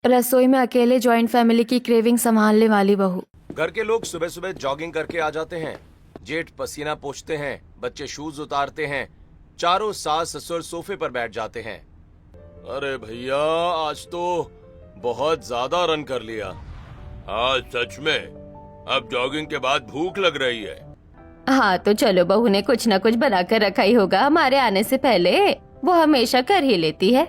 रसोई में अकेले जॉइंट फैमिली की क्रेविंग संभालने वाली बहू। घर के लोग सुबह सुबह जॉगिंग करके आ जाते हैं। जेठ पसीना पोंछते हैं, बच्चे शूज उतारते हैं, चारों सास ससुर सोफे पर बैठ जाते हैं। अरे भैया, आज तो बहुत ज्यादा रन कर लिया। हाँ सच में, अब जॉगिंग के बाद भूख लग रही है। हाँ तो चलो, बहू ने कुछ न कुछ बना कर रखा ही होगा हमारे आने से पहले। वो हमेशा कर ही लेती है।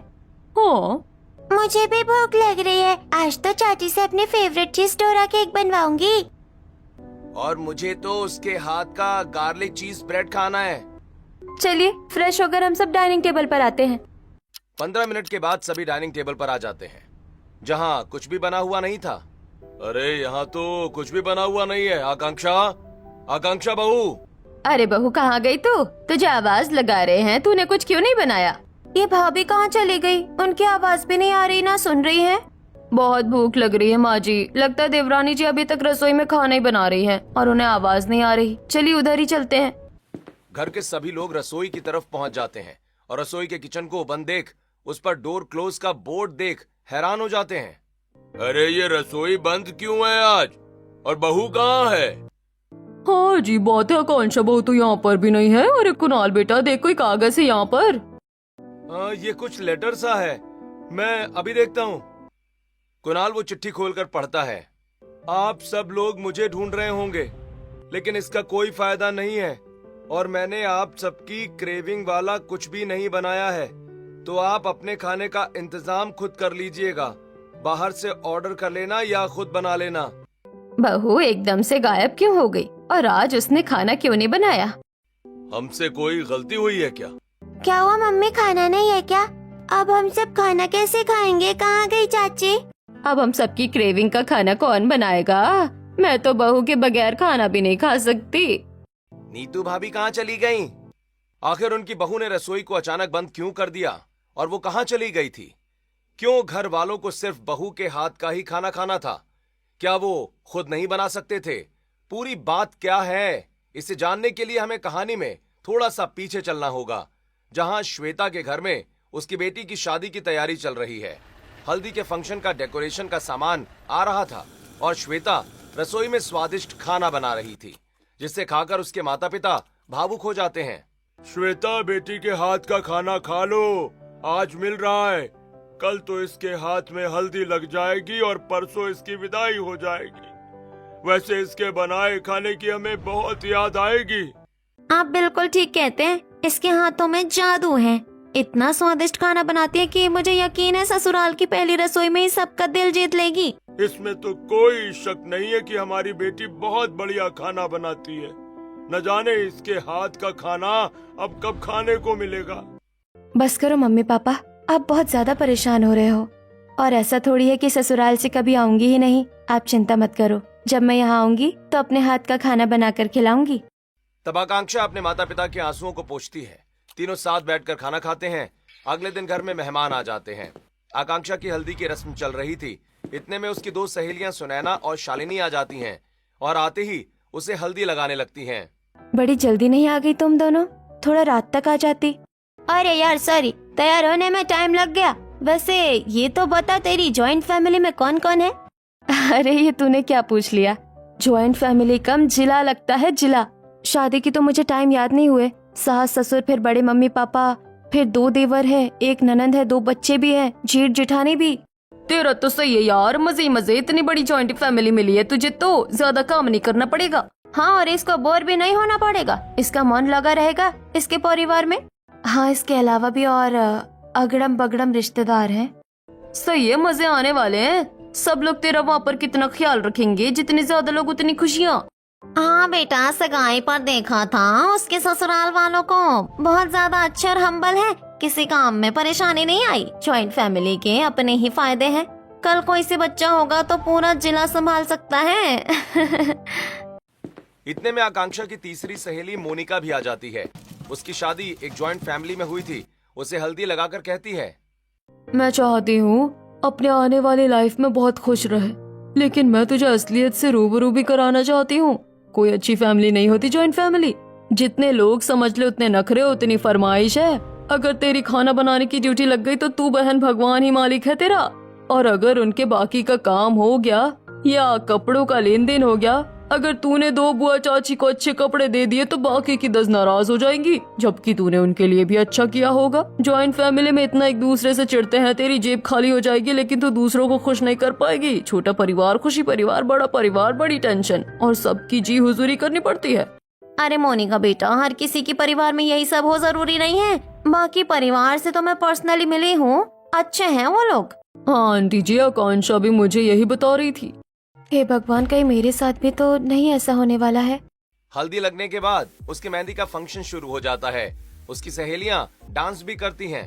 हो, मुझे भी भूख लग रही है। आज तो चाची से अपने फेवरेट चीज डोरा केक बनवाऊंगी। और मुझे तो उसके हाथ का गार्लिक चीज ब्रेड खाना है। चलिए फ्रेश होकर हम सब डाइनिंग टेबल पर आते हैं। 15 मिनट के बाद सभी डाइनिंग टेबल पर आ जाते हैं, जहाँ कुछ भी बना हुआ नहीं था। अरे यहाँ तो कुछ भी बना हुआ नहीं है। आकांक्षा, आकांक्षा बहू। अरे बहू, कहाँ गई तू? तुझे आवाज लगा रहे हैं, तूने कुछ क्यों नहीं बनाया? ये भाभी कहाँ चली गई? उनकी आवाज भी नहीं आ रही, ना सुन रही है। बहुत भूख लग रही है माँ जी। लगता है देवरानी जी अभी तक रसोई में खाना ही बना रही हैं और उन्हें आवाज नहीं आ रही। चलिए उधर ही चलते हैं। घर के सभी लोग रसोई की तरफ पहुंच जाते हैं और रसोई के किचन को बंद देख, उस पर डोर क्लोज का बोर्ड देख हैरान हो जाते हैं। अरे ये रसोई बंद क्यों है आज? और बहू कहाँ है? हाँ जी, बात है। आकांक्षा बहू तो यहाँ पर भी नहीं है। अरे कुणाल बेटा, देख कोई कागज है यहाँ पर। ये कुछ लेटर सा है, मैं अभी देखता हूँ। कुणाल वो चिट्ठी खोलकर पढ़ता है। आप सब लोग मुझे ढूंढ रहे होंगे, लेकिन इसका कोई फायदा नहीं है और मैंने आप सबकी क्रेविंग वाला कुछ भी नहीं बनाया है, तो आप अपने खाने का इंतजाम खुद कर लीजिएगा। बाहर से ऑर्डर कर लेना या खुद बना लेना। बहू एकदम से गायब क्यों हो गई? और आज उसने खाना क्यों नहीं बनाया? हमसे कोई गलती हुई है क्या? क्या हुआ मम्मी, खाना नहीं है क्या? अब हम सब खाना कैसे खाएंगे? कहाँ गई चाची? अब हम सबकी क्रेविंग का खाना कौन बनाएगा? मैं तो बहू के बगैर खाना भी नहीं खा सकती। नीतू भाभी कहाँ चली गईं? आखिर उनकी बहू ने रसोई को अचानक बंद क्यों कर दिया और वो कहाँ चली गई थी? क्यों घर वालों को सिर्फ बहू के हाथ का ही खाना खाना था? क्या वो खुद नहीं बना सकते थे? पूरी बात क्या है, इसे जानने के लिए हमें कहानी में थोड़ा सा पीछे चलना होगा, जहां श्वेता के घर में उसकी बेटी की शादी की तैयारी चल रही है। हल्दी के फंक्शन का डेकोरेशन का सामान आ रहा था और श्वेता रसोई में स्वादिष्ट खाना बना रही थी, जिसे खाकर उसके माता पिता भावुक हो जाते हैं। श्वेता, बेटी के हाथ का खाना खा लो, आज मिल रहा है। कल तो इसके हाथ में हल्दी लग जाएगी और परसों इसकी विदाई हो जाएगी। वैसे इसके बनाए खाने की हमें बहुत याद आएगी। आप बिल्कुल ठीक कहते हैं, इसके हाथों में जादू है। इतना स्वादिष्ट खाना बनाती है कि मुझे यकीन है ससुराल की पहली रसोई में ही सबका दिल जीत लेगी। इसमें तो कोई शक नहीं है कि हमारी बेटी बहुत बढ़िया खाना बनाती है। न जाने इसके हाथ का खाना अब कब खाने को मिलेगा। बस करो मम्मी पापा, आप बहुत ज्यादा परेशान हो रहे हो। और ऐसा थोड़ी है कि ससुराल से कभी आऊंगी ही नहीं। आप चिंता मत करो, जब मैं यहाँ आऊंगी तो अपने हाथ का खाना बनाकर खिलाऊंगी। तब आकांक्षा अपने माता पिता के आंसुओं को पोंछती है। तीनों साथ बैठकर खाना खाते हैं। अगले दिन घर में मेहमान आ जाते हैं। आकांक्षा की हल्दी की रस्म चल रही थी। इतने में उसकी दो सहेलियां सुनैना और शालिनी आ जाती हैं और आते ही उसे हल्दी लगाने लगती हैं। बड़ी जल्दी नहीं आ गई तुम दोनों? थोड़ा रात तक आ जाती। अरे यार सॉरी, तैयार होने में टाइम लग गया। वैसे ये तो बता, तेरी जॉइंट फैमिली में कौन कौन है? अरे ये तूने क्या पूछ लिया? जॉइंट फैमिली कम जिला लगता है, जिला। शादी की तो मुझे टाइम याद नहीं हुए। सास ससुर, फिर बड़े मम्मी पापा, फिर 2 देवर है, 1 ननंद है, 2 बच्चे भी हैं, जेठ जेठानी भी। तेरा तो सही है यार, मजे मजे। इतनी बड़ी जॉइंट फैमिली मिली है तुझे तो ज्यादा काम नहीं करना पड़ेगा। हाँ, और इसको बोर भी नहीं होना पड़ेगा। इसका मन लगा रहेगा इसके परिवार में। हाँ, इसके अलावा भी और अगड़म बगड़म रिश्तेदार हैं। सही है, मजे आने वाले हैं। सब लोग तेरा वहाँ पर कितना ख्याल रखेंगे, जितने ज्यादा लोग उतनी खुशियाँ। हाँ बेटा, सगाई पर देखा था उसके ससुराल वालों को बहुत ज्यादा अच्छे और हम्बल है। किसी काम में परेशानी नहीं आई। जॉइंट फैमिली के अपने ही फायदे हैं। कल कोई से बच्चा होगा तो पूरा जिला संभाल सकता है। इतने में आकांक्षा की तीसरी सहेली मोनिका भी आ जाती है। उसकी शादी एक जॉइंट फैमिली में हुई थी। उसे हल्दी लगाकर कहती है, मैं चाहती हूँ अपने आने वाली लाइफ में बहुत खुश रहे, लेकिन मैं तुझे असलियत से रूबरू भी कराना चाहती हूँ। कोई अच्छी फैमिली नहीं होती जॉइंट फैमिली। जितने लोग समझ ले उतने नखरे, उतनी फरमाइश है। अगर तेरी खाना बनाने की ड्यूटी लग गई तो तू बहन भगवान ही मालिक है तेरा। और अगर उनके बाकी का काम हो गया या कपड़ों का लेन देन हो गया, अगर तूने 2 बुआ चाची को अच्छे कपड़े दे दिए तो बाकी की 10 नाराज हो जाएंगी, जबकि तूने उनके लिए भी अच्छा किया होगा। जॉइंट फैमिली में इतना एक दूसरे से चिढ़ते हैं, तेरी जेब खाली हो जाएगी लेकिन तू दूसरों को खुश नहीं कर पाएगी। छोटा परिवार खुशी परिवार, बड़ा परिवार बड़ी टेंशन, और सबकी जी हुजूरी करनी पड़ती है। अरे मोनिका बेटा, हर किसी के परिवार में यही सब हो जरूरी नहीं है। बाकी परिवार से तो मैं पर्सनली मिली हूँ, अच्छे हैं वो लोग। हाँ आंटी जी, आकांक्षा भी मुझे यही बता रही थी। हे भगवान, कहीं मेरे साथ भी तो नहीं ऐसा होने वाला है। हल्दी लगने के बाद उसके मेहंदी का फंक्शन शुरू हो जाता है। उसकी सहेलियां डांस भी करती हैं।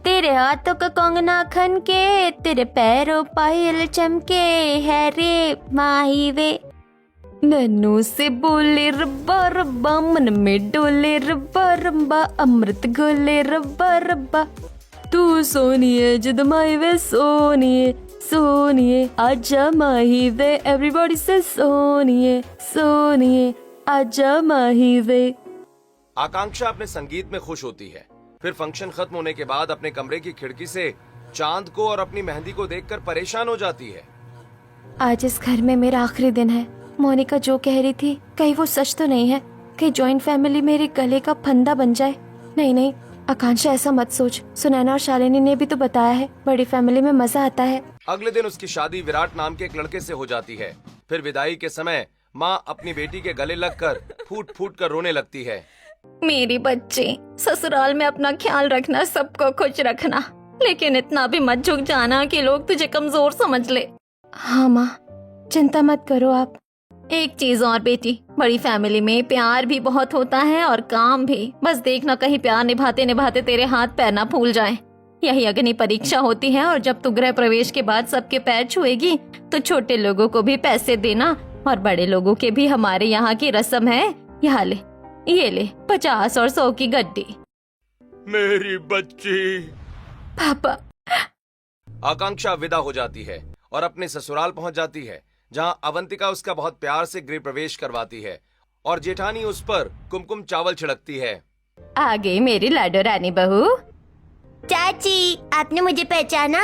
तेरे हाथों का कंगना खन के, तेरे पैरों पायल चमके, है रे माही वे। नन्नू से बोले रब्बा रब्बा, मन में डोले रब्बा रब्बा, अमृत घोले रब्बा रब्बा। तू सोनिए जिद माही वे, सोनिए सोनिए आजा माही वे, एवरीबॉडी से सोनिए सोनिए आजा माही वे। आकांक्षा अपने संगीत में खुश होती है। फिर फंक्शन खत्म होने के बाद अपने कमरे की खिड़की से चांद को और अपनी मेहंदी को देखकर परेशान हो जाती है। आज इस घर में मेरा आखिरी दिन है। मोनिका जो कह रही थी कहीं वो सच तो नहीं है, कहीं जॉइंट फैमिली मेरे गले का फंदा बन जाए। नहीं नहीं आकांक्षा, ऐसा मत सोच। सुनैना और शालिनी ने भी तो बताया है बड़ी फैमिली में मजा आता है। अगले दिन उसकी शादी विराट नाम के एक लड़के से हो जाती है। फिर विदाई के समय माँ अपनी बेटी के गले लगकर फूट फूट कर रोने लगती है। मेरी बच्ची, ससुराल में अपना ख्याल रखना, सबको खुश रखना, लेकिन इतना भी मत झुक जाना कि लोग तुझे कमजोर समझ ले। हाँ माँ, चिंता मत करो आप। एक चीज और बेटी, बड़ी फैमिली में प्यार भी बहुत होता है और काम भी। बस देखना कहीं प्यार निभाते निभाते तेरे हाथ पैर ना फूल जाएं। यही अग्नि परीक्षा होती है, और जब तू गृह प्रवेश के बाद सबके पैर छुएगी तो छोटे लोगों को भी पैसे देना, और बड़े लोगों के भी हमारे यहाँ की रस्म है। यहाँ ले, ये ले 50 और 100 की गड्डी। मेरी बच्ची। पापा। आकांक्षा विदा हो जाती है और अपने ससुराल पहुंच जाती है, जहां अवंतिका उसका बहुत प्यार से गृह प्रवेश करवाती है और जेठानी उस पर कुमकुम चावल छिड़कती है। आ गई मेरी लाडो रानी बहू। चाची, आपने मुझे पहचाना?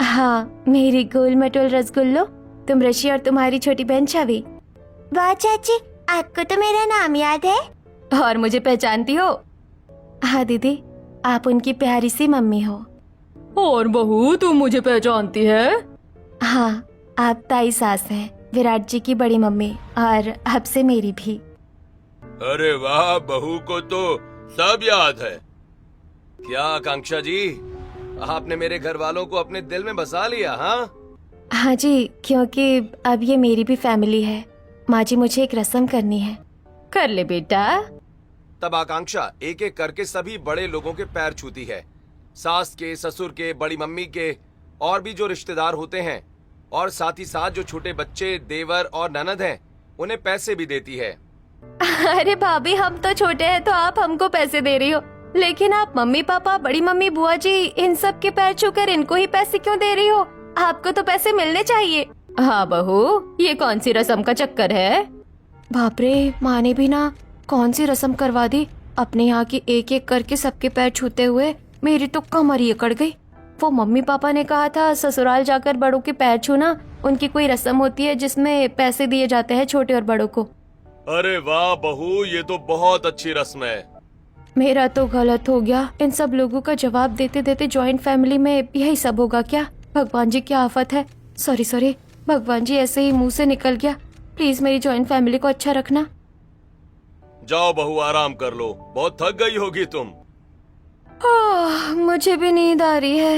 हाँ, मेरी गोल मटोल रसगुल्लो, तुम ऋषि और तुम्हारी छोटी बहन छवि। वाह चाची, आपको तो मेरा नाम याद है। और मुझे पहचानती हो? हाँ दीदी, आप उनकी प्यारी सी मम्मी हो। और बहू, तुम मुझे पहचानती है? हाँ, आप ताई सास हैं, विराट जी की बड़ी मम्मी, और अब से मेरी भी। अरे वाह, बहू को तो सब याद है। क्या आकांक्षा जी, आपने मेरे घर वालों को अपने दिल में बसा लिया? हाँ जी, क्योंकि अब ये मेरी भी फैमिली है। माँ जी, मुझे एक रस्म करनी है। कर ले बेटा। तब आकांक्षा एक एक करके सभी बड़े लोगों के पैर छूती है। सास के, ससुर के, बड़ी मम्मी के, और भी जो रिश्तेदार होते हैं, और साथ ही साथ जो छोटे बच्चे, देवर और ननद हैं, उन्हें पैसे भी देती है। अरे भाभी, हम तो छोटे हैं तो आप हमको पैसे दे रही हो, लेकिन आप मम्मी पापा, बड़ी मम्मी, बुआ जी, इन सब के पैर छूकर इनको ही पैसे क्यों दे रही हो? आपको तो पैसे मिलने चाहिए। हाँ बहू, ये कौन सी रस्म का चक्कर है? बाप रे, माँ ने भी ना कौन सी रस्म करवा दी। अपने यहाँ की एक एक करके सबके पैर छूते हुए मेरी तो कमर ही अकड़ गई। वो मम्मी पापा ने कहा था ससुराल जाकर बड़ों के पैर छूना, उनकी कोई रस्म होती है जिसमें पैसे दिए जाते हैं छोटे और बड़ों को। अरे वाह बहू, ये तो बहुत अच्छी रस्म है। मेरा तो गलत हो गया। इन सब लोगों का जवाब देते देते जॉइंट फैमिली में यही सब होगा क्या? भगवान जी, क्या आफत है। सॉरी भगवान जी, ऐसे ही मुंह से निकल गया। प्लीज मेरी जॉइंट फैमिली को अच्छा रखना। जाओ बहू, आराम कर लो, बहुत थक गई होगी तुम। मुझे भी नींद आ रही है।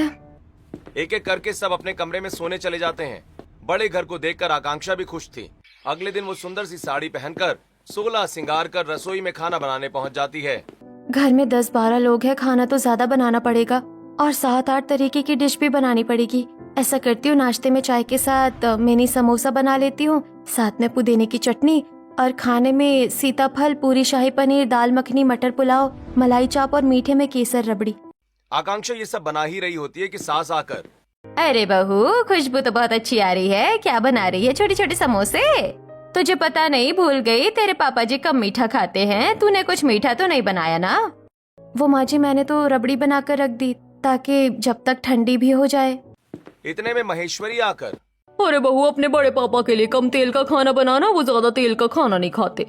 एक एक करके सब अपने कमरे में सोने चले जाते हैं। बड़े घर को देखकर आकांक्षा भी खुश थी। अगले दिन वो सुंदर सी साड़ी पहनकर 16 श्रृंगार कर रसोई में खाना बनाने पहुंच जाती है। घर में 10-12 लोग हैं, खाना तो ज्यादा बनाना पड़ेगा और 7-8 तरीके की डिश भी बनानी पड़ेगी। ऐसा करती हूँ, नाश्ते में चाय के साथ मिनी समोसा बना लेती हूँ, साथ में पुदीने की चटनी, और खाने में सीताफल, पूरी शाही पनीर, दाल मखनी, मटर पुलाव, मलाई चाप और मीठे में केसर रबड़ी। आकांक्षा ये सब बना ही रही होती है कि सास आकर, अरे बहू, खुशबू तो बहुत अच्छी आ रही है। क्या बना रही है? छोटे छोटे समोसे? तुझे पता नहीं, भूल गई, तेरे पापा जी कम मीठा खाते हैं। तूने कुछ मीठा तो नहीं बनाया ना? वो माँ जी, मैंने तो रबड़ी बनाकर रख दी ताकि जब तक ठंडी भी हो जाए। इतने में महेश्वरी आकर, अरे बहू, अपने बड़े पापा के लिए कम तेल का खाना बनाना, वो ज्यादा तेल का खाना नहीं खाते।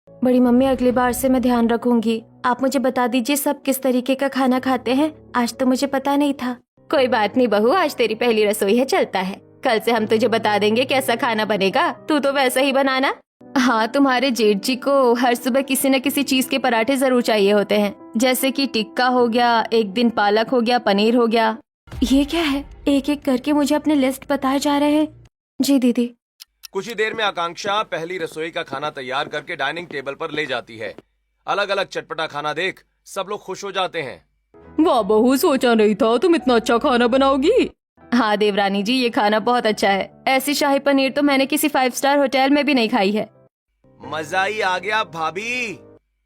बड़ी मम्मी, अगली बार से मैं ध्यान रखूंगी। आप मुझे बता दीजिए सब किस तरीके का खाना खाते हैं, आज तो मुझे पता नहीं था। कोई बात नहीं बहू, आज तेरी पहली रसोई है, चलता है। कल से हम तुझे बता देंगे कैसा खाना बनेगा, तू तो वैसा ही बनाना। हाँ, तुम्हारे जेठ जी को हर सुबह किसी न किसी चीज के पराठे जरूर चाहिए होते हैं, जैसे कि टिक्का हो गया, एक दिन पालक हो गया, पनीर हो गया। ये क्या है, एक एक करके मुझे अपने लिस्ट बताए जा रहे हैं। जी दीदी। कुछ ही देर में आकांक्षा पहली रसोई का खाना तैयार करके डाइनिंग टेबल पर ले जाती है। अलग अलग चटपटा खाना देख सब लोग खुश हो जाते हैं। वाह बहू, सोचा नहीं था तुम इतना अच्छा खाना बनाओगी। हाँ देवरानी जी, ये खाना बहुत अच्छा है। ऐसी शाही पनीर तो मैंने किसी 5 स्टार होटल में भी नहीं खाई है। मजा ही आ गया भाभी,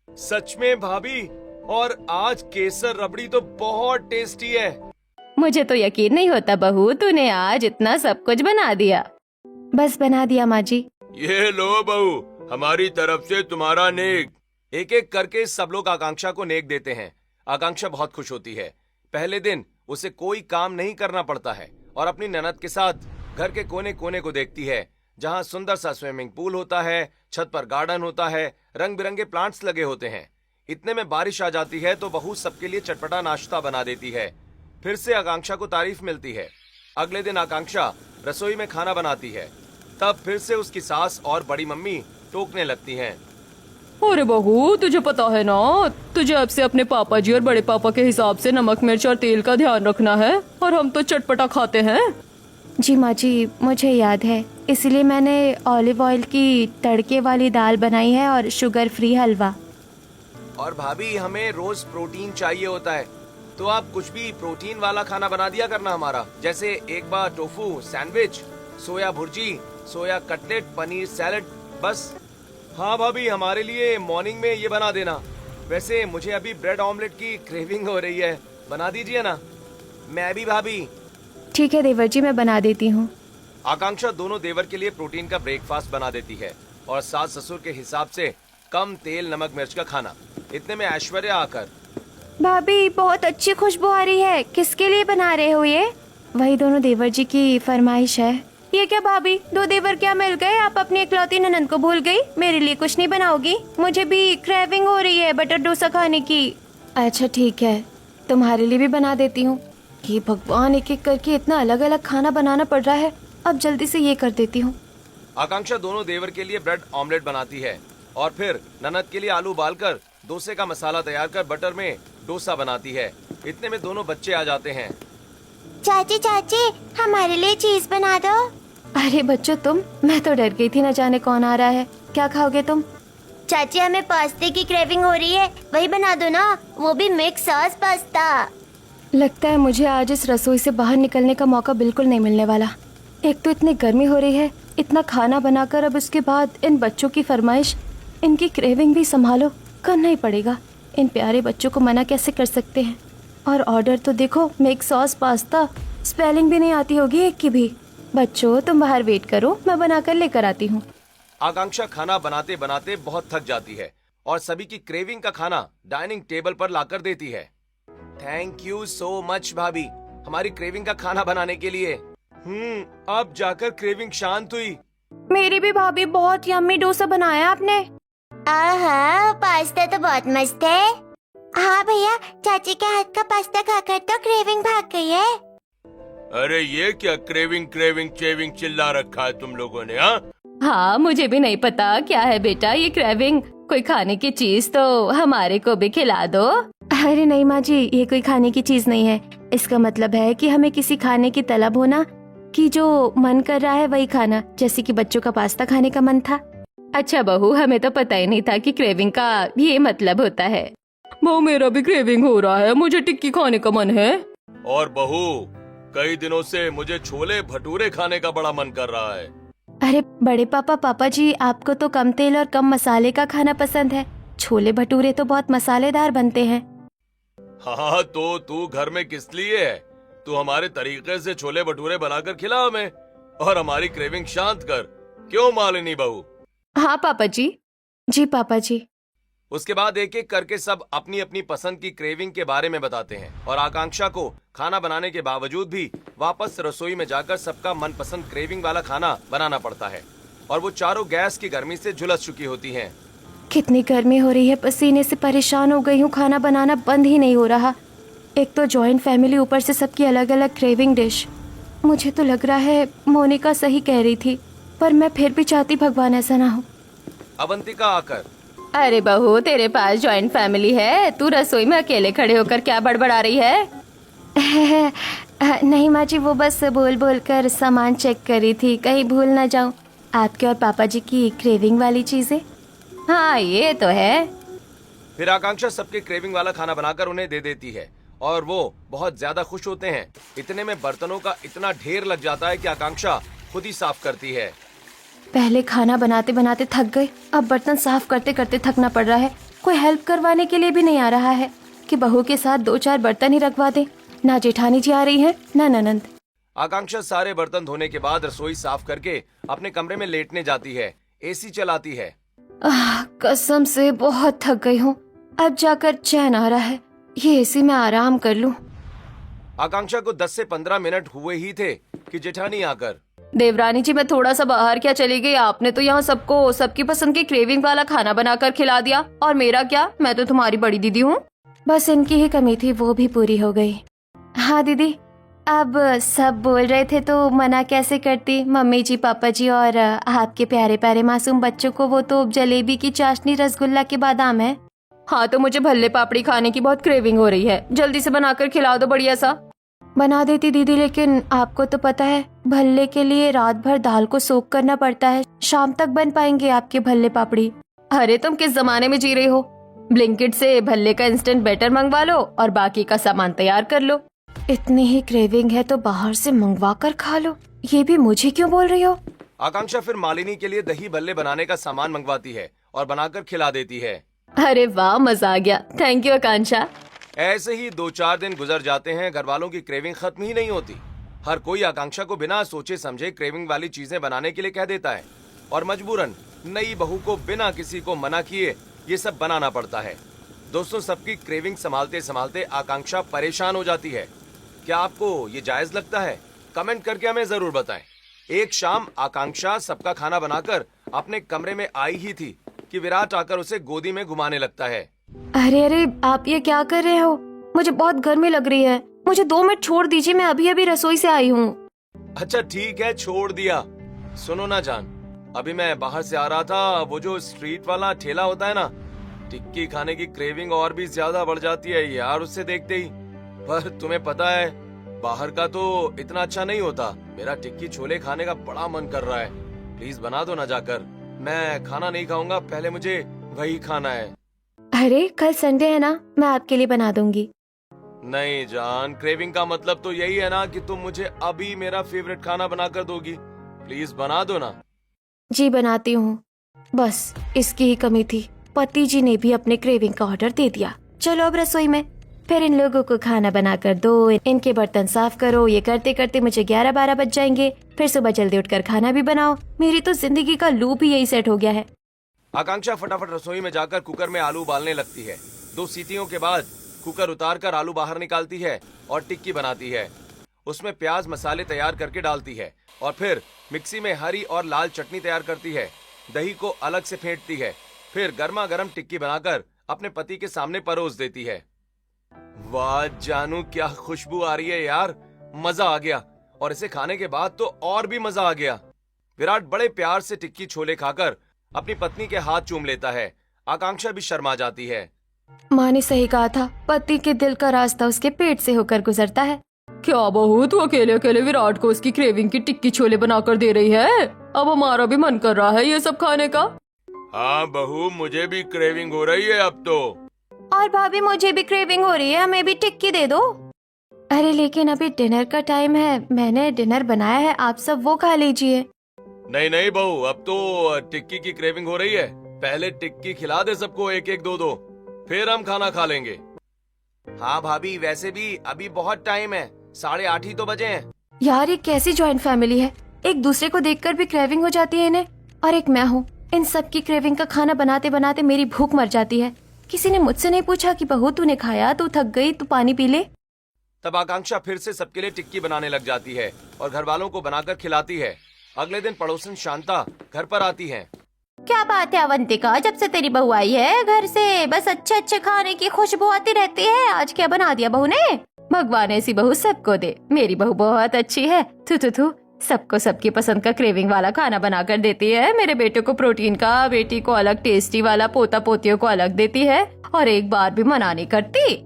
सच में भाभी। और आज केसर रबड़ी तो बहुत टेस्टी है। मुझे तो यकीन नहीं होता बहू, तूने आज इतना सब कुछ बना दिया। बस बना दिया माँ जी। ये लो बहू, हमारी तरफ से तुम्हारा नेक। एक एक करके सब लोग आकांक्षा को नेक देते हैं। आकांक्षा बहुत खुश होती है। पहले दिन उसे कोई काम नहीं करना पड़ता है और अपनी ननद के साथ घर के कोने कोने को देखती है, जहाँ सुंदर सा स्विमिंग पूल होता है, छत पर गार्डन होता है, रंग बिरंगे प्लांट्स लगे होते हैं। इतने में बारिश आ जाती है तो बहू सबके लिए चटपटा नाश्ता बना देती है। फिर से आकांक्षा को तारीफ मिलती है। अगले दिन आकांक्षा रसोई में खाना बनाती है, तब फिर से उसकी सास और बड़ी मम्मी टोकने लगती हैं। अरे बहू, तुझे पता है ना, तुझे अब से अपने पापा जी और बड़े पापा के हिसाब से नमक मिर्च और तेल का ध्यान रखना है, और हम तो चटपटा खाते हैं। जी माँ जी, मुझे याद है, इसलिए मैंने ऑलिव ऑयल की तड़के वाली दाल बनाई है और शुगर फ्री हलवा। और भाभी, हमें रोज प्रोटीन चाहिए होता है, तो आप कुछ भी प्रोटीन वाला खाना बना दिया करना हमारा, जैसे एक बार टोफू सैंडविच, सोया bhurji, soya cutlet, paneer salad, बस। हाँ भाभी, हमारे लिए मॉर्निंग में ये बना देना। वैसे मुझे अभी ब्रेड ऑमलेट की क्रेविंग हो रही है, बना दीजिए ना। मैं भी भाभी। ठीक है देवर जी, मैं बना देती हूँ। आकांक्षा दोनों देवर के लिए प्रोटीन का ब्रेकफास्ट बना देती है और सास ससुर के हिसाब से कम तेल नमक मिर्च का खाना। इतने में ऐश्वर्या आकर, भाभी बहुत अच्छी खुशबू आ रही है, किसके लिए बना रहे हो ये? वही दोनों देवर जी की फरमाइश है। ये क्या भाभी, 2 देवर क्या मिल गए? आप अपनी इकलौती ननद को भूल गई? मेरे लिए कुछ नहीं बनाओगी? मुझे भी क्रेविंग हो रही है बटर डोसा खाने की। अच्छा ठीक है, तुम्हारे लिए भी बना देती हूँ। ये भगवान, एक एक करके इतना अलग अलग खाना बनाना पड़ रहा है। अब जल्दी से ये कर देती हूँ। आकांक्षा दोनों देवर के लिए ब्रेड ऑमलेट बनाती है और फिर ननद के लिए आलू उबालकर डोसे का मसाला तैयार कर बटर में डोसा बनाती है। इतने में दोनों बच्चे आ जाते हैं। चाची चाची, हमारे लिए चीज बना दो। अरे बच्चों तुम, मैं तो डर गई थी, न जाने कौन आ रहा है। क्या खाओगे तुम? चाची, हमें पास्ते की क्रेविंग हो रही है, वही बना दो ना, वो भी मिक्स सॉस पास्ता। लगता है मुझे आज इस रसोई से बाहर निकलने का मौका बिल्कुल नहीं मिलने वाला। एक तो इतनी गर्मी हो रही है, इतना खाना बनाकर अब उसके बाद इन बच्चों की फरमाइश, इनकी क्रेविंग भी संभालो, करना ही पड़ेगा। इन प्यारे बच्चों को मना कैसे कर सकते हैं? और ऑर्डर तो देखो, मिक्स सॉस पास्ता, स्पेलिंग भी नहीं आती होगी एक की भी। बच्चों तुम बाहर वेट करो, मैं बनाकर लेकर आती हूँ। आकांक्षा खाना बनाते बनाते बहुत थक जाती है और सभी की क्रेविंग का खाना डाइनिंग टेबल पर लाकर देती है। थैंक यू सो मच भाभी, हमारी क्रेविंग का खाना बनाने के लिए। अब जाकर क्रेविंग शांत हुई। मेरी भी भाभी, बहुत यम्मी डोसा बनाया आपने। आहा, पास्ता तो बहुत मस्त है। हाँ भैया, चाची के हाथ का पास्ता खाकर तो क्रेविंग भाग गई है। अरे ये क्या क्रेविंग क्रेविंग चेविंग चिल्ला रखा है तुम लोगों ने? हाँ, मुझे भी नहीं पता क्या है बेटा ये क्रेविंग। कोई खाने की चीज तो हमारे को भी खिला दो। अरे नहीं माँ जी, ये कोई खाने की चीज नहीं है। इसका मतलब है कि हमें किसी खाने की तलब होना, कि जो मन कर रहा है वही खाना, जैसे कि बच्चों का पास्ता खाने का मन था। अच्छा बहू, हमें तो पता ही नहीं था कि क्रेविंग का ये मतलब होता है। बहू, मेरा भी क्रेविंग हो रहा है, मुझे टिक्की खाने का मन है। और बहू, कई दिनों से मुझे छोले भटूरे खाने का बड़ा मन कर रहा है। अरे बड़े पापा, पापा जी, आपको तो कम तेल और कम मसाले का खाना पसंद है। छोले भटूरे तो बहुत मसालेदार बनते हैं। हाँ, तो तू घर में किस लिए है? तू हमारे तरीके से छोले भटूरे बनाकर खिला हमें और हमारी क्रेविंग शांत कर। क्यों मालिनी बहू? हाँ पापा जी। जी पापा जी। उसके बाद एक एक करके सब अपनी अपनी पसंद की क्रेविंग के बारे में बताते हैं और आकांक्षा को खाना बनाने के बावजूद भी वापस रसोई में जाकर सबका मनपसंद क्रेविंग वाला खाना बनाना पड़ता है और वो चारों गैस की गर्मी से झुलस चुकी होती हैं। कितनी गर्मी हो रही है, पसीने से परेशान हो गई हूँ, खाना बनाना बंद ही नहीं हो रहा। एक तो जॉइंट फैमिली, ऊपर से सबकी अलग अलग क्रेविंग डिश। मुझे तो लग रहा है मोनिका सही कह रही थी, पर मैं फिर भी चाहती भगवान ऐसा ना हो। अवंतिका आकर, अरे बहू, तेरे पास जॉइंट फैमिली है, तू रसोई में अकेले खड़े होकर क्या बड़बड़ा रही है? नहीं माँ जी, वो बस बोल बोल कर सामान चेक कर रही थी, कहीं भूल ना जाऊं आपके और पापा जी की क्रेविंग वाली चीजें। हाँ ये तो है। फिर आकांक्षा सबके क्रेविंग वाला खाना बनाकर उन्हें दे देती है और वो बहुत ज्यादा खुश होते हैं। इतने में बर्तनों का इतना ढेर लग जाता है कि आकांक्षा खुद ही साफ करती है। पहले खाना बनाते बनाते थक गए, अब बर्तन साफ करते करते थकना पड़ रहा है। कोई हेल्प करवाने के लिए भी नहीं आ रहा है कि बहू के साथ 2-4 बर्तन ही रखवा दे। ना जेठानी जी आ रही है, ना ननंद। आकांक्षा सारे बर्तन धोने के बाद रसोई साफ करके अपने कमरे में लेटने जाती है, एसी चलाती है। कसम से बहुत थक गई हूँ, अब जाकर चैन आ रहा है, ये एसी में आराम कर लूं। आकांक्षा को 10 से 15 मिनट हुए ही थे कि जेठानी आकर, देवरानी जी, मैं थोड़ा सा बाहर क्या चली गई, आपने तो यहाँ सबको सबकी पसंद की क्रेविंग वाला खाना बनाकर खिला दिया, और मेरा क्या, मैं तो तुम्हारी बड़ी दीदी हूँ। बस इनकी ही कमी थी, वो भी पूरी हो गई। हाँ दीदी, अब सब बोल रहे थे तो मना कैसे करती, मम्मी जी, पापा जी और आपके प्यारे प्यारे मासूम बच्चों को वो तो जलेबी की चाशनी, रसगुल्ला के बादाम है। हाँ तो मुझे भल्ले पापड़ी खाने की बहुत क्रेविंग हो रही है, जल्दी से बनाकर खिला दो बढ़िया सा। बना देती दीदी, लेकिन आपको तो पता है भल्ले के लिए रात भर दाल को सोक करना पड़ता है, शाम तक बन पाएंगे आपके भल्ले पापड़ी? अरे तुम किस जमाने में जी रही हो? ब्लिंकिट से भल्ले का इंस्टेंट बैटर मंगवा लो और बाकी का सामान तैयार कर लो। इतनी ही क्रेविंग है तो बाहर से मंगवा कर खा लो, ये भी मुझे क्यों बोल रही हो? आकांक्षा फिर मालिनी के लिए दही भल्ले बनाने का सामान मंगवाती है और बनाकर खिला देती है। अरे वाह, मजा आ गया, थैंक यू आकांक्षा। ऐसे ही 2-4 दिन गुजर जाते हैं, घर वालों की क्रेविंग खत्म ही नहीं होती। हर कोई आकांक्षा को बिना सोचे समझे क्रेविंग वाली चीजें बनाने के लिए कह देता है और मजबूरन नई बहू को बिना किसी को मना किए ये सब बनाना पड़ता है। दोस्तों, सबकी क्रेविंग संभालते संभालते आकांक्षा परेशान हो जाती है। क्या आपको ये जायज लगता है? कमेंट करके हमें जरूर बताएं। एक शाम आकांक्षा सबका खाना बनाकर अपने कमरे में आई ही थी कि विराट आकर उसे गोदी में घुमाने लगता है। अरे अरे, आप ये क्या कर रहे हो? मुझे बहुत गर्मी लग रही है, मुझे 2 मिनट छोड़ दीजिए, मैं अभी अभी रसोई से आई हूँ। अच्छा ठीक है, छोड़ दिया। सुनो ना जान, अभी मैं बाहर से आ रहा था, वो जो स्ट्रीट वाला ठेला होता है ना, टिक्की खाने की क्रेविंग और भी ज्यादा बढ़ जाती है यार उससे देखते ही। पर तुम्हें पता है बाहर का तो इतना अच्छा नहीं होता। मेरा टिक्की छोले खाने का बड़ा मन कर रहा है, प्लीज बना दो ना जाकर। मैं खाना नहीं खाऊंगा, पहले मुझे वही खाना है। अरे कल संडे है ना, मैं आपके लिए बना दूंगी। नहीं जान, क्रेविंग का मतलब तो यही है ना कि तुम मुझे अभी मेरा फेवरेट खाना बनाकर दोगी। प्लीज बना दो ना। जी बनाती हूँ, बस इसकी ही कमी थी, पति जी ने भी अपने क्रेविंग का ऑर्डर दे दिया। चलो अब रसोई में, फिर इन लोगों को खाना बनाकर दो, इनके बर्तन साफ करो, ये करते करते मुझे 11-12 बज जाएंगे। फिर सुबह जल्दी उठकर खाना भी बनाओ। मेरी तो जिंदगी का लूप ही यही सेट हो गया है। आकांक्षा फटाफट रसोई में जाकर कुकर में आलू उबालने लगती है। 2 सीटियों के बाद कुकर उतारकर आलू बाहर निकालती है और टिक्की बनाती है। उसमें प्याज मसाले तैयार करके डालती है और फिर मिक्सी में हरी और लाल चटनी तैयार करती है। दही को अलग से फेंटती है, फिर गर्मा गर्म टिक्की बनाकर अपने पति के सामने परोस देती है। वाह जानू, क्या खुशबू आ रही है यार, मजा आ गया। और इसे खाने के बाद तो और भी मजा आ गया। विराट बड़े प्यार से टिक्की छोले खाकर अपनी पत्नी के हाथ चूम लेता है। आकांक्षा भी शर्मा जाती है। माँ ने सही कहा था, पति के दिल का रास्ता उसके पेट से होकर गुजरता है। क्या बहू, तू अकेले अकेले विराट को उसकी क्रेविंग की टिक्की छोले बनाकर दे रही है? अब हमारा भी मन कर रहा है ये सब खाने का। हाँ बहू, मुझे भी क्रेविंग हो रही है अब तो। और भाभी, मुझे भी क्रेविंग हो रही है, हमें भी टिक्की दे दो। अरे लेकिन अभी डिनर का टाइम है, मैंने डिनर बनाया है, आप सब वो खा लीजिए। नहीं नहीं बहू, अब तो टिक्की की क्रेविंग हो रही है। पहले टिक्की खिला दे सबको, 1-1 2-2, फिर हम खाना खा लेंगे। हाँ भाभी, वैसे भी अभी बहुत टाइम है, 8:30 ही तो बजे हैं। यार ये कैसी जॉइंट फैमिली है, एक दूसरे को देखकर भी क्रेविंग हो जाती है इन्हें, और एक मैं हूँ, इन सब की क्रेविंग का खाना बनाते बनाते मेरी भूख मर जाती है। किसी ने मुझसे नहीं पूछा कि बहू तूने खाया, तू थक गई, तू पानी पी ले। तब आकांक्षा फिर से सबके लिए टिक्की बनाने लग जाती है और घर वालों को बनाकर खिलाती है। अगले दिन पड़ोसन शांता घर पर आती है। क्या बात है अवंतिका, जब से तेरी बहू आई है घर से बस अच्छे अच्छे खाने की खुशबू आती रहती है। आज क्या बना दिया बहू ने? भगवान ऐसी बहू सबको दे। मेरी बहू बहुत अच्छी है। थू थू थू, सबको सबकी पसंद का क्रेविंग वाला खाना बना कर देती है। मेरे बेटे को प्रोटीन का, बेटी को अलग टेस्टी वाला, पोता पोतियों को अलग देती है और एक बार भी मना नहीं करती।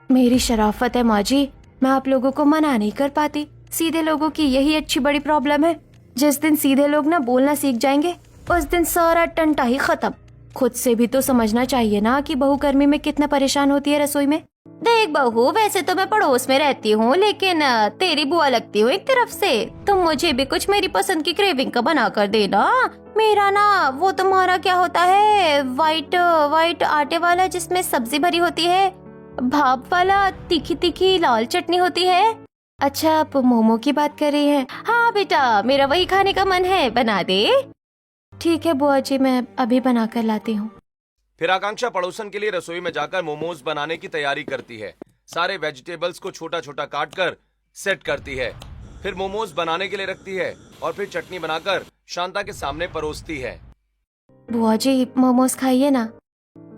मेरी शराफत है माँ जी, मैं आप लोगों को मना नहीं कर पाती। सीधे लोगों की यही अच्छी बड़ी प्रॉब्लम है। जिस दिन सीधे लोग ना बोलना सीख जाएंगे उस दिन सारा टंटा ही खत्म। खुद से भी तो समझना चाहिए ना कि बहू गर्मी में कितना परेशान होती है रसोई में। देख बहू, वैसे तो मैं पड़ोस में रहती हूँ, लेकिन तेरी बुआ लगती हूँ एक तरफ से। तुम मुझे भी कुछ मेरी पसंद की क्रेविंग का बना कर देना। मेरा ना वो तुम्हारा क्या होता है, वाइट आटे वाला जिसमें सब्जी भरी होती है, भाप वाला तीखी तीखी लाल चटनी होती है। अच्छा, आप मोमो की बात कर रही हैं? हाँ बेटा, मेरा वही खाने का मन है, बना दे। ठीक है बुआ जी, मैं अभी बना कर लाती हूँ। फिर आकांक्षा पड़ोसन के लिए रसोई में जाकर मोमोज बनाने की तैयारी करती है। सारे वेजिटेबल्स को छोटा छोटा काट कर सेट करती है। फिर मोमोज बनाने के लिए रखती है और फिर चटनी बनाकर शांता के सामने परोसती है। बुआ जी, मोमोज खाइए ना।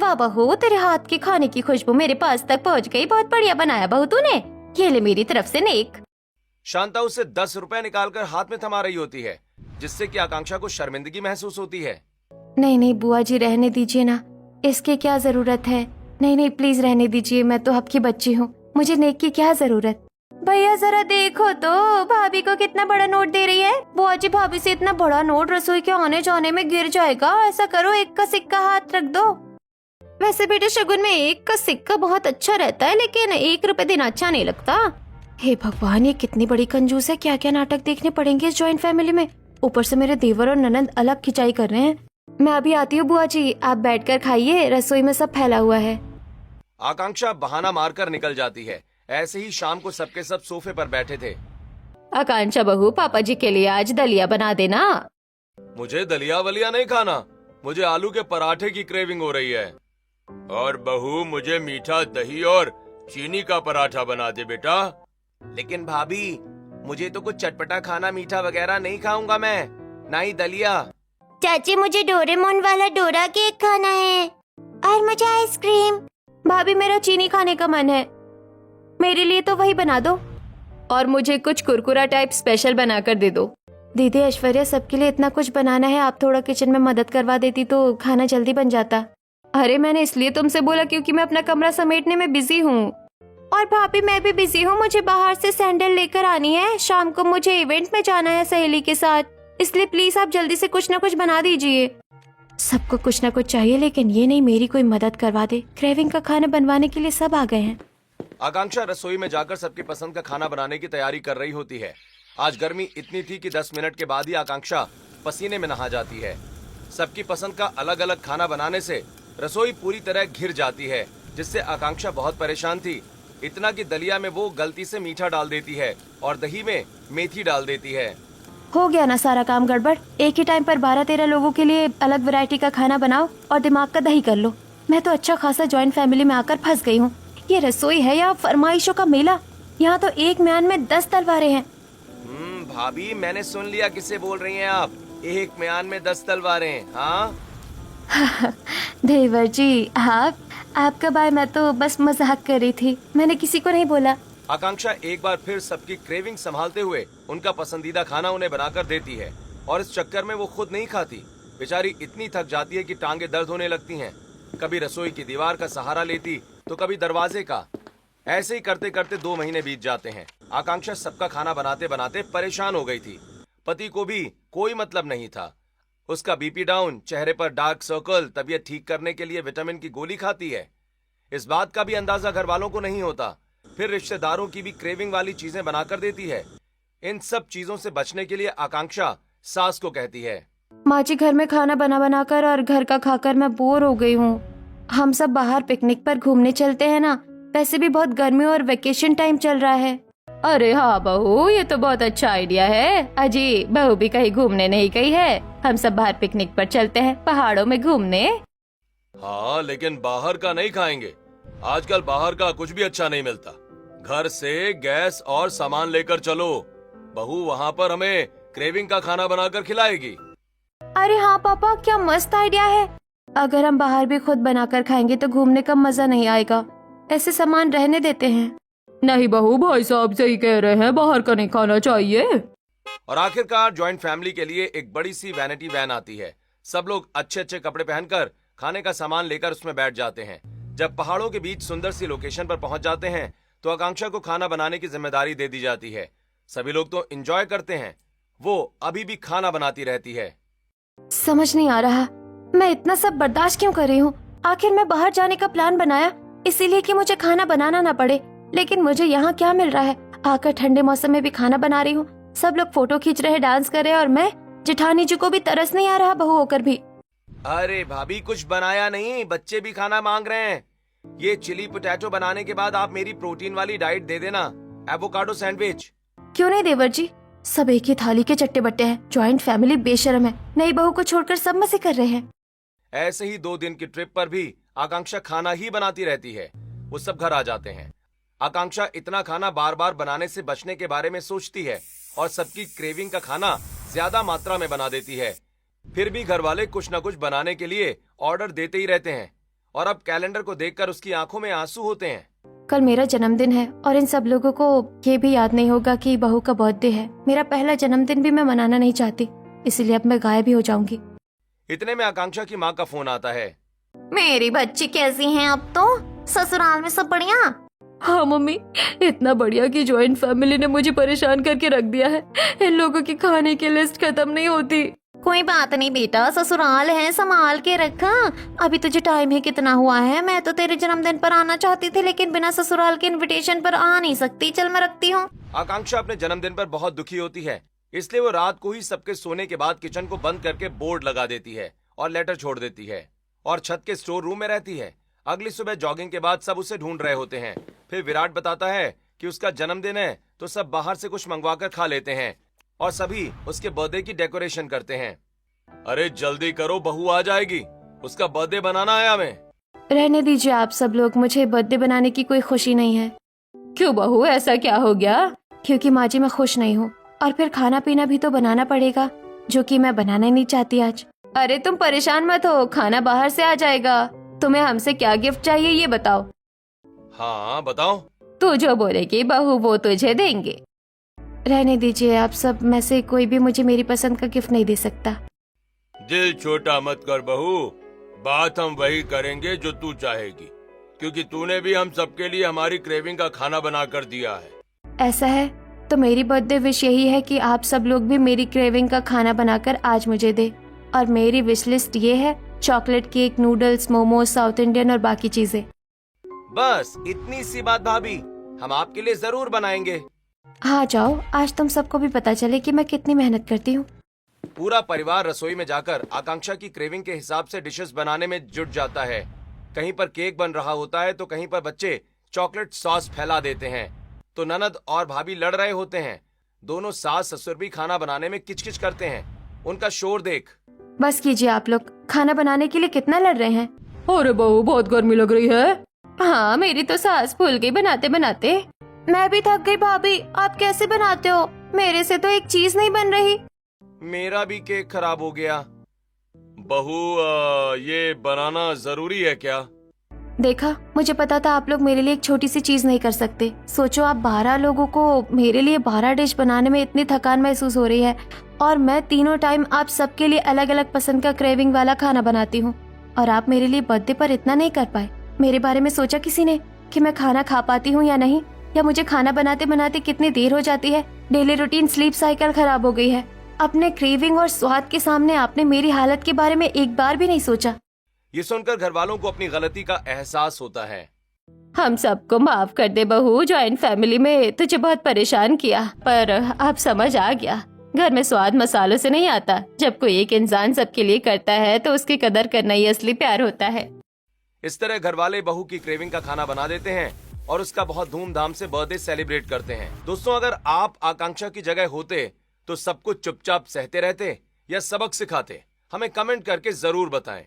वाह बहू, तेरे हाथ के खाने की खुशबू मेरे पास तक पहुँच गई। बहुत बढ़िया बनाया बहू तूने। ये ले मेरी तरफ से नेक। शांता उसे 10 रुपए निकालकर हाथ में थमा रही होती है, जिससे कि आकांक्षा को शर्मिंदगी महसूस होती है। नहीं नहीं बुआ जी, रहने दीजिए ना, इसकी क्या जरूरत है। नहीं नहीं प्लीज रहने दीजिए, मैं तो आपकी बच्ची हूँ, मुझे नेक की क्या जरूरत। भैया जरा देखो तो, भाभी को कितना बड़ा नोट दे रही है। बुआ जी, भाभी से इतना बड़ा नोट रसोई के आने जाने में गिर जाएगा। ऐसा करो, 1 का सिक्का हाथ रख दो। वैसे बेटे, शगुन में 1 का सिक्का बहुत अच्छा रहता है, लेकिन 1 रुपए देना अच्छा नहीं लगता। हे भगवान, ये कितनी बड़ी कंजूस है। क्या क्या नाटक देखने पड़ेंगे इस जॉइंट फैमिली में। ऊपर से मेरे देवर और ननंद अलग खिंचाई कर रहे हैं। मैं अभी आती हूँ बुआ जी, आप बैठकर खाइए, रसोई में सब फैला हुआ है। आकांक्षा बहाना मारकर निकल जाती है। ऐसे ही शाम को सबके सब सोफे पर बैठे थे। आकांक्षा बहू, पापा जी के लिए आज दलिया बना देना। मुझे दलिया वलिया नहीं खाना, मुझे आलू के पराठे की क्रेविंग हो रही है। और बहू, मुझे मीठा दही और चीनी का पराठा बना दे बेटा। लेकिन भाभी, मुझे तो कुछ चटपटा खाना, मीठा वगैरह नहीं खाऊंगा मैं, ना ही दलिया। चाची, मुझे डोरेमोन वाला डोरा केक खाना है और मुझे आइसक्रीम। भाभी, मेरा चीनी खाने का मन है, मेरे लिए तो वही बना दो। और मुझे कुछ कुरकुरा टाइप स्पेशल बना कर दे दो। दीदी ऐश्वर्या, सबके लिए इतना कुछ बनाना है, आप थोड़ा किचन में मदद करवा देती तो खाना जल्दी बन जाता। अरे मैंने इसलिए तुमसे बोला क्योंकि मैं अपना कमरा समेटने में बिजी हूँ। और भाभी, मैं भी बिजी हूँ, मुझे बाहर से सैंडल लेकर आनी है। शाम को मुझे इवेंट में जाना है सहेली के साथ, इसलिए प्लीज आप जल्दी से कुछ न कुछ बना दीजिए। सबको कुछ ना कुछ चाहिए, लेकिन ये नहीं मेरी कोई मदद करवा दे। क्रेविंग का खाना बनवाने के लिए सब आ गए हैं। आकांक्षा रसोई में जाकर सबकी पसंद का खाना बनाने की तैयारी कर रही होती है। आज गर्मी इतनी थी कि 10 मिनट के बाद ही आकांक्षा पसीने में नहा जाती है। सबकी पसंद का अलग अलग खाना बनाने से रसोई पूरी तरह घिर जाती है, जिससे आकांक्षा बहुत परेशान थी। इतना कि दलिया में वो गलती से मीठा डाल देती है और दही में मेथी डाल देती है। हो गया ना सारा काम गड़बड़। एक ही टाइम पर 12-13 लोगों के लिए अलग वैरायटी का खाना बनाओ और दिमाग का दही कर लो। मैं तो अच्छा खासा जॉइंट फैमिली में आकर फंस गई हूँ। ये रसोई है या फरमाइशों का मेला? यहाँ तो एक म्यान में 10 तलवारें हैं। भाभी, मैंने सुन लिया किससे बोल रही हैं आप। एक म्यान में 10 तलवारें? हाँ देवर जी, आपका भाई, मैं तो बस मजाक कर रही थी, मैंने किसी को नहीं बोला। आकांक्षा एक बार फिर सबकी क्रेविंग संभालते हुए उनका पसंदीदा खाना उन्हें बनाकर देती है और इस चक्कर में वो खुद नहीं खाती। बेचारी इतनी थक जाती है कि टांगे दर्द होने लगती हैं। कभी रसोई की दीवार का सहारा लेती तो कभी दरवाजे का। ऐसे ही करते करते 2 महीने बीत जाते हैं। आकांक्षा सबका खाना बनाते बनाते परेशान हो गई थी। पति को भी कोई मतलब नहीं था। उसका बीपी डाउन, चेहरे पर डार्क सर्कल, तबीयत ठीक करने के लिए विटामिन की गोली खाती है। इस बात का भी अंदाजा घर वालों को नहीं होता। फिर रिश्तेदारों की भी क्रेविंग वाली चीजें बनाकर देती है। इन सब चीजों से बचने के लिए आकांक्षा सास को कहती है, माँ जी, घर में खाना बना बनाकर और घर का खाकर मैं बोर हो गई हूँ। हम सब बाहर पिकनिक पर घूमने चलते हैं ना। वैसे भी बहुत गर्मी और वेकेशन टाइम चल रहा है। अरे हाँ बहू, ये तो बहुत अच्छा आइडिया है। अजी, बहू भी कहीं घूमने नहीं गई है। हम सब बाहर पिकनिक पर चलते हैं, पहाड़ों में घूमने। हाँ, लेकिन बाहर का नहीं खाएंगे। आजकल बाहर का कुछ भी अच्छा नहीं मिलता। घर से गैस और सामान लेकर चलो। बहू वहाँ पर हमें क्रेविंग का खाना बनाकर खिलाएगी। अरे हाँ पापा, क्या मस्त आइडिया है। अगर हम बाहर भी खुद बनाकर खाएंगे तो घूमने का मजा नहीं आएगा। ऐसे सामान रहने देते हैं। नहीं बहू, भाई साहब सही कह रहे हैं, बाहर का नहीं खाना चाहिए। और आखिरकार जॉइंट फैमिली के लिए एक बड़ी सी वैनिटी वैन आती है। सब लोग अच्छे अच्छे कपड़े पहनकर खाने का सामान लेकर उसमें बैठ जाते हैं। जब पहाड़ों के बीच सुंदर सी लोकेशन पर पहुंच जाते हैं तो आकांक्षा को खाना बनाने की जिम्मेदारी दे दी जाती है। सभी लोग तो एंजॉय करते हैं, वो अभी भी खाना बनाती रहती है। समझ नहीं आ रहा मैं इतना सब बर्दाश्त क्यों कर रही हूँ। आखिर मैं बाहर जाने का प्लान बनाया इसीलिए कि मुझे खाना बनाना ना पड़े, लेकिन मुझे यहाँ क्या मिल रहा है। आकर ठंडे मौसम में भी खाना बना रही हूँ, सब लोग फोटो खींच रहे, डांस कर रहे हैं और मैं जेठानी जी को भी तरस नहीं आ रहा बहू होकर भी। अरे भाभी, कुछ बनाया नहीं, बच्चे भी खाना मांग रहे हैं। ये चिली पोटैटो बनाने के बाद आप मेरी प्रोटीन वाली डाइट दे देना, एवोकाडो सैंडविच। क्यों नहीं देवर जी, सब एक ही थाली के चट्टे बट्टे हैं। जॉइंट फैमिली बेशर्म है, नई बहू को छोड़कर सब मजे कर रहे हैं। ऐसे ही 2 दिन की ट्रिप पर भी आकांक्षा खाना ही बनाती रहती है। वो सब घर आ जाते हैं। आकांक्षा इतना खाना बार बार बनाने से बचने के बारे में सोचती है और सबकी क्रेविंग का खाना ज्यादा मात्रा में बना देती है। फिर भी घर वाले कुछ न कुछ बनाने के लिए ऑर्डर देते ही रहते हैं और अब कैलेंडर को देखकर उसकी आंखों में आंसू होते हैं। कल मेरा जन्मदिन है और इन सब लोगों को ये भी याद नहीं होगा कि बहू का बर्थडे है। मेरा पहला जन्मदिन भी मैं मनाना नहीं चाहती, इसलिए अब मैं गायब भी हो जाऊंगी। इतने में आकांक्षा की माँ का फोन आता है। मेरी बच्ची कैसी हैं अब तो? ससुराल में सब बढ़िया? हाँ मम्मी, इतना बढ़िया कि जॉइंट फैमिली ने मुझे परेशान करके रख दिया है। इन लोगों की खाने की लिस्ट खत्म नहीं होती। कोई बात नहीं बेटा, ससुराल है, संभाल के रखा। अभी तुझे टाइम ही कितना हुआ है। मैं तो तेरे जन्मदिन पर आना चाहती थी लेकिन बिना ससुराल के इनविटेशन पर आ नहीं सकती। चल मैं रखती हूँ। आकांक्षा अपने जन्मदिन पर बहुत दुखी होती है, इसलिए वो रात को ही सबके सोने के बाद किचन को बंद करके बोर्ड लगा देती है और लेटर छोड़ देती है और छत के स्टोर रूम में रहती है। अगली सुबह जॉगिंग के बाद सब उसे ढूंढ रहे होते हैं। फिर विराट बताता है कि उसका जन्मदिन है तो सब बाहर से कुछ मंगवाकर खा लेते हैं और सभी उसके बर्थडे की डेकोरेशन करते हैं। अरे जल्दी करो, बहू आ जाएगी, उसका बर्थडे बनाना है हमें। रहने दीजिए आप सब लोग, मुझे बर्थडे बनाने की कोई खुशी नहीं है। क्यों बहू, ऐसा क्या हो गया? क्योंकि माँ जी मैं खुश नहीं हूँ और फिर खाना पीना भी तो बनाना पड़ेगा, जो कि मैं बनाना नहीं चाहती आज। अरे तुम परेशान मत हो, खाना बाहर से आ जाएगा। तुम्हें हमसे क्या गिफ्ट चाहिए ये बताओ। हाँ बताओ। तू जो बोलेगी बहू वो तुझे देंगे। रहने दीजिए आप सब में से कोई भी मुझे मेरी पसंद का गिफ्ट नहीं दे सकता। दिल छोटा मत कर बहू, बात हम वही करेंगे जो तू चाहेगी, क्योंकि तूने भी हम सबके लिए हमारी क्रेविंग का खाना बना कर दिया है। ऐसा है तो मेरी बर्थडे विश यही है कि आप सब लोग भी मेरी क्रेविंग का खाना बनाकर आज मुझे दे। और मेरी विश लिस्ट ये है, chocolate cake, noodles, momos, south Indian और बाकी चीजें। बस इतनी सी बात भाभी, हम आपके लिए जरूर बनाएंगे। हाँ जाओ, आज तुम सबको भी पता चले कि मैं कितनी मेहनत करती हूँ। पूरा परिवार रसोई में जाकर आकांक्षा की क्रेविंग के हिसाब से डिशेस बनाने में जुट जाता है। कहीं पर केक बन रहा होता है तो कहीं पर बच्चे चॉकलेट सॉस फैला देते हैं, तो ननद और भाभी लड़ रहे होते हैं। दोनों सास ससुर भी खाना बनाने में किचकिच करते हैं। उनका शोर देख। बस कीजिए आप लोग, खाना बनाने के लिए कितना लड़ रहे हैं। अरे बहू बहुत गर्मी लग रही है। हाँ मेरी तो सांस फूल गई बनाते बनाते। मैं भी थक गई भाभी, आप कैसे बनाते हो? मेरे से तो एक चीज नहीं बन रही। मेरा भी केक खराब हो गया। बहू ये बनाना जरूरी है क्या? देखा, मुझे पता था आप लोग मेरे लिए एक छोटी सी चीज नहीं कर सकते। सोचो आप 12 लोगों को मेरे लिए 12 डिश बनाने में इतनी थकान महसूस हो रही है और मैं तीनों टाइम आप सबके लिए अलग अलग पसंद का क्रेविंग वाला खाना बनाती हूँ और आप मेरे लिए बर्थडे पर इतना नहीं कर पाए। मेरे बारे में सोचा किसी ने कि मैं खाना खा पाती हूँ या नहीं, या मुझे खाना बनाते बनाते कितनी देर हो जाती है। डेली रूटीन स्लीप साइकिल खराब हो गई है। अपने क्रेविंग और स्वाद के सामने आपने मेरी हालत के बारे में एक बार भी नहीं सोचा। ये सुनकर घर वालों को अपनी गलती का एहसास होता है। हम सबको माफ कर दे बहू, जॉइंट फैमिली में तुझे बहुत परेशान किया, पर अब समझ आ गया घर में स्वाद मसालों से नहीं आता। जब कोई एक इंसान सबके लिए करता है तो उसकी कदर करना ही असली प्यार होता है। इस तरह घर वाले बहू की क्रेविंग का खाना बना देते हैं और उसका बहुत धूमधाम से बर्थडे सेलिब्रेट करते हैं। दोस्तों, अगर आप आकांक्षा की जगह होते तो सब कुछ चुपचाप सहते रहते या सबक सिखाते? हमें कमेंट करके जरूर बताएं।